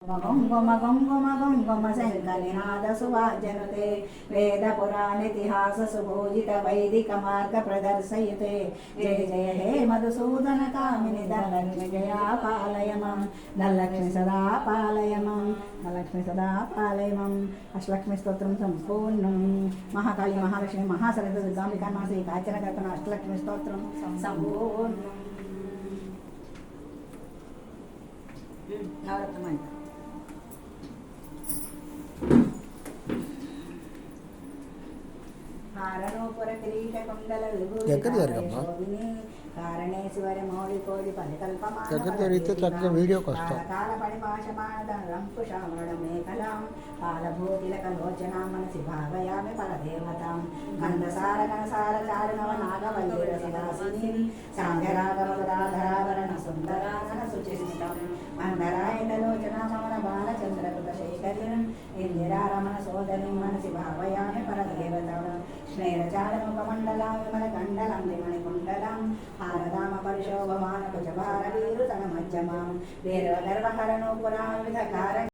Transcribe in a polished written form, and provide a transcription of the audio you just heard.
गम शङ्खनिनाद सुवाजनुते वेदपुराणेतिहास सुभोजित वैदिक मार्ग प्रदर्शयते जय जय हे मधुसूदन कामिनि धनलक्ष्मि जया पालय मम धनलक्ष्मि सदा पालय मम धनलक्ष्मि सदा पालय मम अष्टलक्ष्मी स्तोत्रं सम्पूर्णं महाकाली महालक्ष्मी महासरस्वती दुर्गांबिका मासे काचन कर्तन अष्टलक्ष्मी स्तोत्रं सम्पूर्णं नवरत्नमणि हारणोपुर किरीट कुंडल विभूषितानि कारणेश्वर मौलि कोटि परिकल्पमान वीडियो काल परिपाशमानकुशामणमेखलां कालभूतिलकलोचनां मनसि भावयामि परदेवतां गन्धसार गणसार चारुणवनागवल्लिरसिदासिनीं साङ्गरागमगदाधराभरण सुन्दरानन शुचिस्मितं मन्दरायणलोचना ममन बालचन्द्रकृतशेखरिणम् इंदिरारमण सोदरीं मनसि भावयामि परदेवतां स्नेहचारुमुखमण्डलां विमलकण्डलं विमणिकुण्डलं हारदाम परिशोभमान कुचभारवीरुतनमज्जमां वीरगर्वहरणोपुरां विधकार